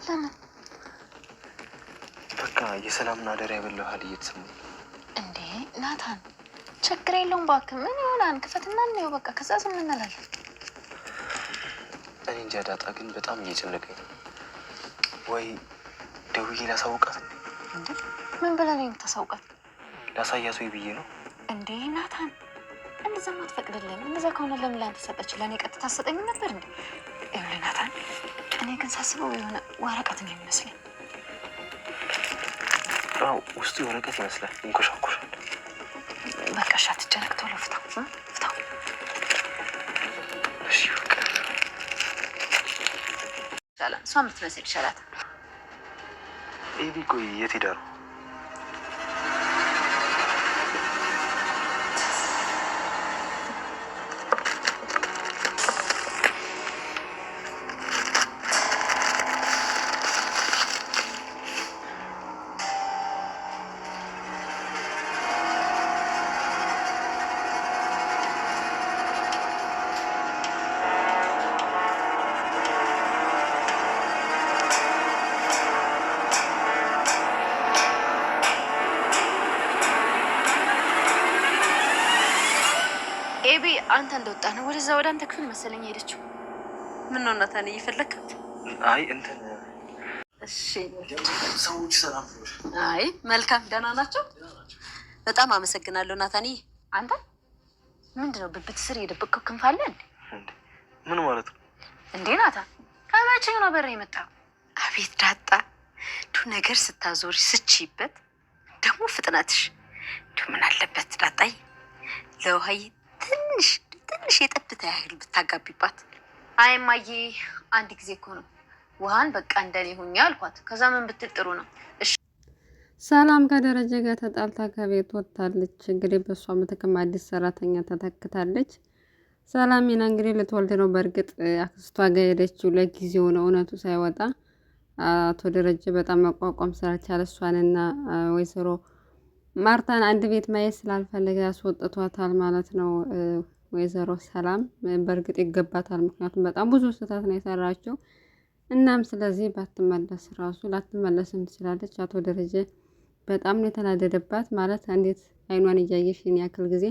ለምን? በቃ የሰላምና አደራ ያበላሃል እየተሰማኝ እንዴ ናታን፣ ችግር የለውም እባክህ። ምን ይሆናል? ክፈትና እናየው በቃ። ከዛ ዝም እንላለን። እኔ እንጃ ዳጣ፣ ግን በጣም እየጨነቀኝ ነው። ወይ ደውዬ ላሳውቃት እንዴ? ምን ብለህ ነው የምታሳውቃት? ላሳያት ወይ ብዬ ነው። እንዴ ናታን፣ እንደዛ አትፈቅድልንም። እንደዛ ከሆነ ለምን ላንተ ሰጠች? ለእኔ ቀጥታ አትሰጠኝም ነበር እንዴ? ይኸውልህ ናታን፣ እኔ ግን ሳስበው የሆነ ወረቀት ነው የሚመስለኝ። አዎ ውስጡ ወረቀት ይመስላል፣ ይንኮሻኮሻል። በቃ እሺ፣ አትጨነቅ፣ ቶሎ ፍታው ፍታው። እሺ በቃ ይሻላል፣ እሷ የምትመስል ይሻላት። ኤቢ ቆይ የት ሄዳ ነው? ኤቢ አንተ እንደወጣ ነው ወደዛ ወደ አንተ ክፍል መሰለኝ ሄደችው። ምን ነው እናታን እየፈለግካት? አይ እንትን እሺ ሰዎች ሰላም። አይ መልካም፣ ደህና ናቸው። በጣም አመሰግናለሁ ናታን። አንተ ምንድነው ብብት ስር የደበቅከው ክንፍ አለ እንዴ? ምን ማለት ነው እንዴ ናታን? ከመቼ ነው በር የመጣው? አቤት ዳጣ፣ ዱ ነገር ስታዞሪ ስቺበት ደግሞ ፍጥነትሽ ዱ ምን አለበት ዳጣይ ለውሃይ ትንሽ የጠብታ ያህል ብታጋቢባት። አይ እማዬ፣ አንድ ጊዜ እኮ ነው ውሃን በቃ እንደኔ ሁኛ አልኳት። ከዛ ምን ብትል ጥሩ ነው? እሺ ሰላም ከደረጀ ጋር ተጣልታ ከቤት ወጥታለች። እንግዲህ በእሷ ምትክም አዲስ ሰራተኛ ተተክታለች። ሰላሚና እንግዲህ ልትወልድ ነው። በእርግጥ አክስቷ ጋር ሄደችው ለጊዜው ነው፣ እውነቱ ሳይወጣ። አቶ ደረጀ በጣም መቋቋም ስላልቻለ እሷንና ወይዘሮ ማርታን አንድ ቤት ማየት ስላልፈለገ ያስወጥቷታል ማለት ነው። ወይዘሮ ሰላም በእርግጥ ይገባታል፣ ምክንያቱም በጣም ብዙ ስህተት ነው የሰራችው። እናም ስለዚህ ባትመለስ ራሱ ላትመለስም ትችላለች። አቶ ደረጀ በጣም ነው የተናደደባት። ማለት እንዴት አይኗን እያየሽ ይህን ያክል ጊዜ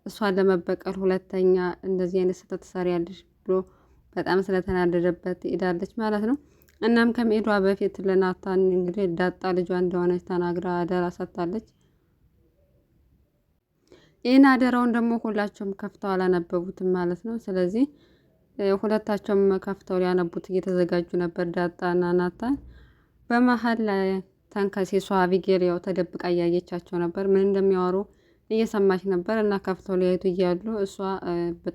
እሷን ለመበቀል ሁለተኛ እንደዚህ አይነት ስህተት ትሰሪያለሽ ብሎ በጣም ስለተናደደበት ሄዳለች ማለት ነው። እናም ከመሄዷ በፊት ለናታን እንግዲህ ዳጣ ልጇ እንደሆነች ተናግራ አደራ ሰጥታለች። ይህን አደራውን ደግሞ ሁላቸውም ከፍተው አላነበቡትም ማለት ነው። ስለዚህ ሁለታቸውም ከፍተው ሊያነቡት እየተዘጋጁ ነበር፣ ዳጣና ናታን። በመሀል ተንከሴሷ አቢጌል ያው ተደብቃ እያየቻቸው ነበር፣ ምን እንደሚያወሩ እየሰማች ነበር። እና ከፍተው ሊያዩት እያሉ እሷ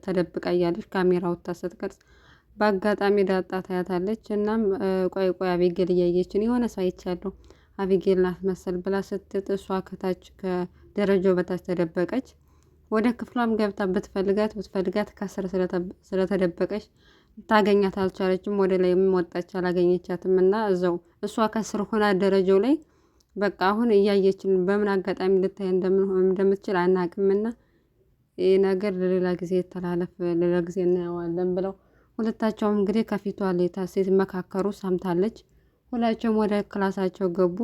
ተደብቃ እያለች ካሜራ ወጥታ ስትቀርጽ በአጋጣሚ ዳጣ ታያታለች። እናም ቆይ አቢጌል እያየችን የሆነ ሳይቻለሁ አቢጌል ናት መሰል ብላ ስትጥ እሷ ከታች ከደረጃው በታች ተደበቀች። ወደ ክፍሏም ገብታ ብትፈልጋት ከስር ስለተደበቀች ታገኛት አልቻለችም። ወደ ላይም ወጣች አላገኘቻትም። እና እዛው እሷ ከስር ሆና ደረጃው ላይ በቃ አሁን እያየችን በምን አጋጣሚ ልታይ እንደምትችል አናቅምና ይህ ነገር ለሌላ ጊዜ የተላለፍ ሌላ ጊዜ እናየዋለን ብለው ሁለታቸውም እንግዲህ ከፊቷ ላይ ሲመካከሩ ሰምታለች። ሁላቸውም ወደ ክላሳቸው ገቡ።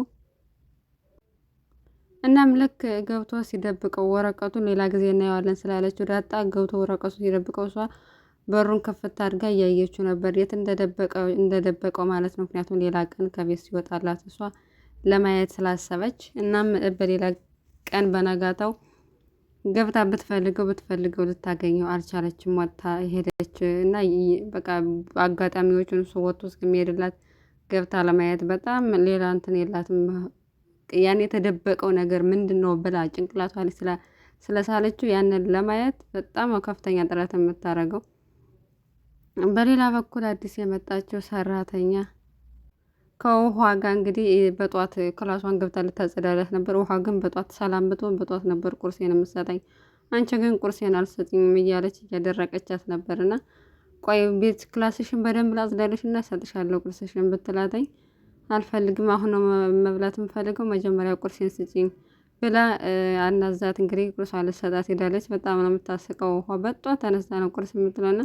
እናም ልክ ገብቶ ሲደብቀው ወረቀቱን ሌላ ጊዜ እናየዋለን ስላለችው ዳጣ ገብቶ ወረቀቱ ሲደብቀው እሷ በሩን ከፍታ አድርጋ እያየችው ነበር፣ የት እንደደበቀው ማለት ነው። ምክንያቱም ሌላ ቀን ከቤት ሲወጣላት እሷ ለማየት ስላሰበች። እናም በሌላ ቀን በነጋታው ገብታ ብትፈልገው ልታገኘው አልቻለችም። ወጥታ ሄደች እና በቃ አጋጣሚዎቹን እሱ ወጥቶ እስከሚሄድላት ገብታ ለማየት በጣም ሌላ እንትን የላትም። ያን የተደበቀው ነገር ምንድን ነው ብላ ጭንቅላቷ ላይ ስለሳለችው ያንን ለማየት በጣም ከፍተኛ ጥረት የምታደርገው። በሌላ በኩል አዲስ የመጣችው ሰራተኛ ከውሃ ጋር እንግዲህ በጧት ክላሷን ገብታ ልታጸዳላት ነበር። ውሃ ግን በጧት ሰላም በጧት ነበር ቁርሴን የምትሰጠኝ፣ አንቺ ግን ቁርሴን አልሰጥኝም እያለች እያደረቀቻት ነበርና ቆይ ቤት ክላስሽን በደንብ ላጽዳልሽ እና እሰጥሻለሁ ቁርስሽን ብትላተኝ አልፈልግም፣ አሁን ነው መብላት የምፈልገው፣ መጀመሪያ ቁርሴን ስጪኝ ብላ አናዛት። እንግዲህ ቁርሷ ልትሰጣት ሄዳለች። በጣም ነው የምታስቀው። ውሃ በጧት ተነስታ ነው ቁርስ የምትለውና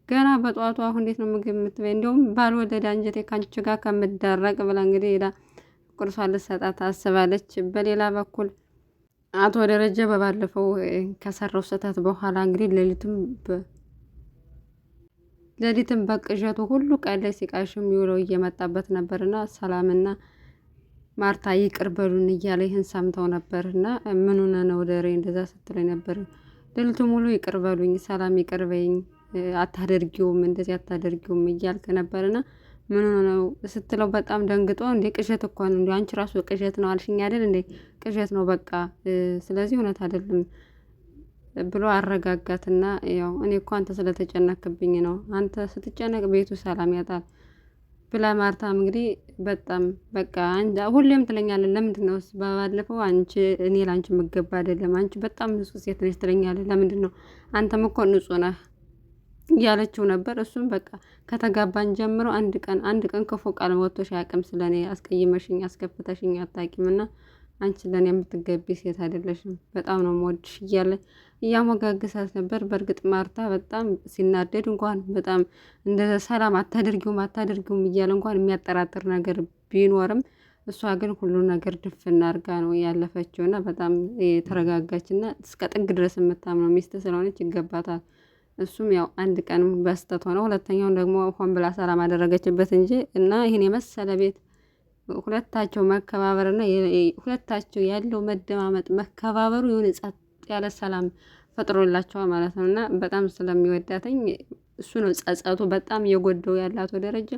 ገና በጠዋቱ አሁን እንዴት ነው ምግብ የምትበይ? እንዲሁም ባልወለደ አንጀቴ ከአንቺ ጋር ከምዳረቅ ብላ እንግዲህ ሄዳ ቁርሷን ልትሰጣት ታስባለች። በሌላ በኩል አቶ ደረጀ በባለፈው ከሰራው ስህተት በኋላ እንግዲህ ሌሊትም በቅዠቱ ሁሉ ቀን ላይ ሲቃሽም ይውለው እየመጣበት ነበርና ሰላምና ማርታ ይቅር በሉን እያለ ይህን ሰምተው ነበርና ምን ሆነ ነው ደሬ እንደዛ ስትለኝ ነበር። ሌሊቱ ሙሉ ይቅር በሉኝ፣ ሰላም ይቅር በይኝ፣ አታደርጊውም እንደዚህ አታደርጊውም እያልክ ነበርና ምን ሆነ ነው ስትለው በጣም ደንግጦ እንዴ ቅዠት እኮ ነው እንዴ አንቺ ራሱ ቅዠት ነው አልሽኝ አይደል እንዴ ቅዠት ነው በቃ ስለዚህ እውነት አይደለም ብሎ አረጋጋትና ያው እኔ እኮ አንተ ስለተጨነክብኝ ነው፣ አንተ ስትጨነቅ ቤቱ ሰላም ያጣል ብላ ማርታም እንግዲህ በጣም በቃ ሁሌም ትለኛለህ ለምንድን ነው ባለፈው አንቺ እኔ ላንቺ የምገባ አይደለም አንቺ በጣም ንጹህ ሴት ነሽ ትለኛለህ ለምንድን ነው አንተም እኮ ንጹህ ነህ እያለችው ነበር። እሱም በቃ ከተጋባን ጀምሮ አንድ ቀን ክፉ ቃል ወጥቶሽ አያውቅም፣ ስለኔ አስቀይመሽኝ አስከፍተሽኝ አታውቂምና አንቺ ለኔ የምትገቢ ሴት አይደለሽም፣ በጣም ነው የምወድሽ እያለ እያሞጋገሳት ነበር። በእርግጥ ማርታ በጣም ሲናደድ እንኳን በጣም እንደ ሰላም አታደርጊውም እያለ እንኳን የሚያጠራጥር ነገር ቢኖርም እሷ ግን ሁሉ ነገር ድፍና አድርጋ ነው ያለፈችው እና በጣም የተረጋጋች እና እስከ ጥግ ድረስ የምታምነው ሚስት ስለሆነች ይገባታል። እሱም ያው አንድ ቀን በስተት ሆነ፣ ሁለተኛውን ደግሞ ሆን ብላ ሰላም አደረገችበት እንጂ እና ይህን የመሰለ ቤት ሁለታቸው መከባበር እና ሁለታቸው ያለው መደማመጥ መከባበሩ የሆነ ጸጥ ያለ ሰላም ፈጥሮላቸዋል ማለት ነው። እና በጣም ስለሚወዳትኝ እሱ ነው ጸጸቱ በጣም እየጎዳው ያላት ወደ ደረጃ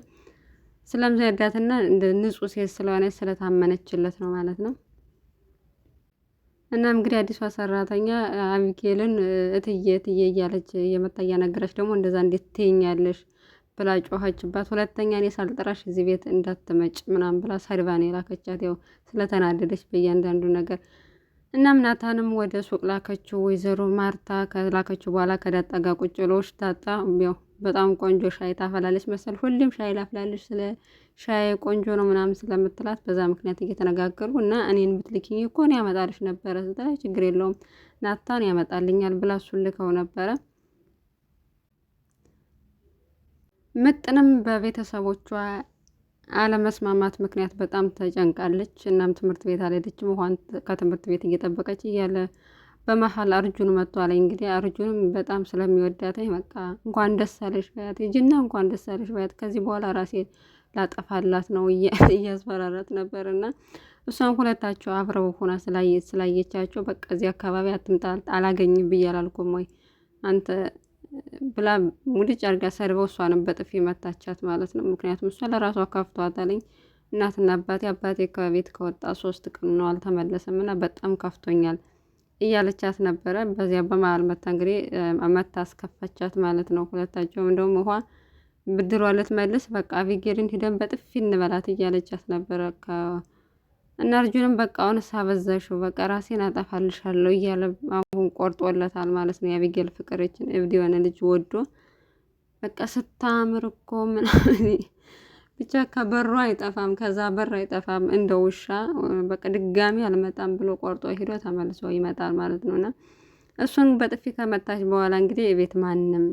ስለምወዳትና እንደ ንጹህ ሴት ስለሆነች ስለታመነችለት ነው ማለት ነው። እናም እንግዲህ አዲሷ ሰራተኛ አቢጌልን እትዬ እያለች እየመጣ እያነገረች ደግሞ እንደዛ እንዴት ትይኛለሽ ብላ ጮኸችባት። ሁለተኛ እኔ ሳልጠራሽ እዚህ ቤት እንዳትመጭ ምናምን ብላ ሰድባን የላከቻት ያው ስለተናደደች በእያንዳንዱ ነገር። እናም ናታንም ወደ ሱቅ ላከችው ወይዘሮ ማርታ ከላከችው በኋላ ከዳጣ ጋር ቁጭ ብለውሽ ዳጣ ያው በጣም ቆንጆ ሻይ ታፈላለች መሰል ሁሌም ሻይ ላፍላለች ስለ ሻይ ቆንጆ ነው ምናምን ስለምትላት በዛ ምክንያት እየተነጋገሩ እና እኔን ብትልኪኝ እኮ እኔ ያመጣልሽ ነበረ ስትላ ችግር የለውም ናታን ያመጣልኛል ብላ እሱን ልከው ነበረ። ምጥንም በቤተሰቦቿ አለመስማማት ምክንያት በጣም ተጨንቃለች። እናም ትምህርት ቤት አልሄደችም። ውሃን ከትምህርት ቤት እየጠበቀች እያለ በመሀል አርጁን መጥቷለኝ። እንግዲህ አርጁንም በጣም ስለሚወዳተኝ በቃ እንኳን ደስ አለሽ በያት ሂጂና እንኳን ደስ አለሽ በያት ከዚህ በኋላ ራሴን ላጠፋላት ነው እያስፈራራት ነበር። እና እሷም ሁለታቸው አብረው ሆና ስላየቻቸው በቃ እዚህ አካባቢ አትምጣ አላገኝም ብዬ አላልኩም ወይ አንተ ብላ ሙልጭ አርጋ ሰድበው እሷንም በጥፊ መታቻት ማለት ነው። ምክንያቱም እሷ ለራሷ ከፍቷታለኝ። እናትና አባቴ ከቤት ከወጣ 3 ቀን ነው አልተመለሰም እና በጣም ከፍቶኛል እያለቻት ነበረ። በዚያ በመሀል መታ እንግዲህ መታ አስከፋቻት ማለት ነው። ሁለታቸውም እንደውም ውሃ ብድሯ ልትመልስ በቃ አቢጌልን ሂደን በጥፊ እንበላት እያለቻት ነበረ። እና እርጁንም በቃ አሁን ሳበዛሽው በቃ ራሴን አጠፋልሻለሁ እያለ አሁን ቆርጦለታል ማለት ነው። የአቢጌል ፍቅረችን እብድ የሆነ ልጅ ወዶ በቃ ስታምር እኮ ምናምን ብቻ ከበሩ አይጠፋም ከዛ በር አይጠፋም እንደ ውሻ በቃ ድጋሚ አልመጣም ብሎ ቆርጦ ሂዶ ተመልሶ ይመጣል ማለት ነውና እሱን በጥፊ ከመታች በኋላ እንግዲህ የቤት ማንም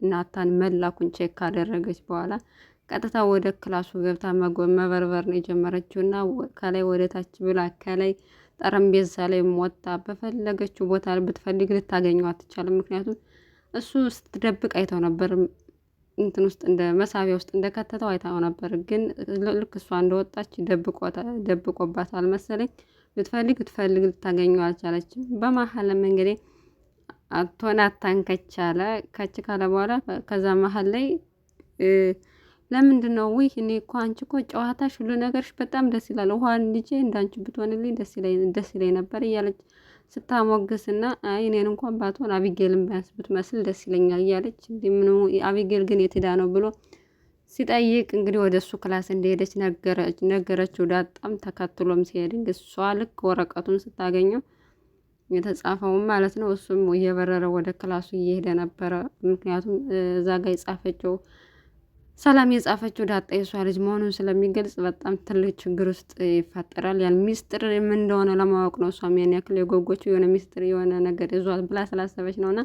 ናታን መላኩን ቼክ ካደረገች በኋላ ቀጥታ ወደ ክላሱ ገብታ መበርበር ነው የጀመረችውና ከላይ ወደ ታች ብላ ከላይ ጠረጴዛ ላይ ሞታ በፈለገችው ቦታ ብትፈልግ ልታገኘው አትቻልም። ምክንያቱም እሱ ስትደብቅ አይተው ነበር እንትን ውስጥ እንደ መሳቢያ ውስጥ እንደከተተው አይታው ነበር። ግን ልክ እሷ እንደወጣች ደብቆባታል መሰለኝ። ብትፈልግ ልታገኘው አልቻለችም። በመሀልም እንግዲህ አቶ ናታን ከች ካለ በኋላ ከዛ መሀል ላይ ለምንድን ነው ውይ እኔ እኮ አንቺ እኮ ጨዋታሽ ሁሉ ነገርሽ በጣም ደስ ይላል፣ ውሃን ልጄ እንዳንቺ ብትሆንልኝ ደስ ይለኝ ነበር እያለች ስታሞግስና አይ እኔን እንኳን ባትሆን አቢጌልን ቢያንስ ብትመስል ደስ ይለኛል እያለች ምኑ አቢጌል ግን የት ሄዳ ነው ብሎ ሲጠይቅ እንግዲህ ወደ እሱ ክላስ እንደሄደች ነገረችው። ዳጣም ተከትሎም ሲሄድ እሷ ልክ ወረቀቱን ስታገኘው የተጻፈውን ማለት ነው እሱም እየበረረ ወደ ክላሱ እየሄደ ነበረ። ምክንያቱም እዛ ጋር የጻፈችው ሰላም የጻፈችው ዳጣ የሷ ልጅ መሆኑን ስለሚገልጽ በጣም ትልቅ ችግር ውስጥ ይፈጠራል። ያን ሚስጥር ምን እንደሆነ ለማወቅ ነው እሷም ያን ያክል የጎጎችው የሆነ ሚስጥር የሆነ ነገር ይዟል ብላ ስላሰበች ነውና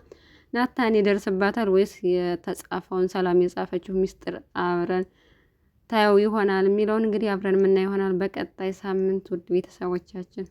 ናታን ይደርስባታል ወይስ የተጻፈውን ሰላም የጻፈችው ሚስጥር አብረን ታየው ይሆናል የሚለውን እንግዲህ አብረን የምናየው ይሆናል በቀጣይ ሳምንት ውድ ቤተሰቦቻችን።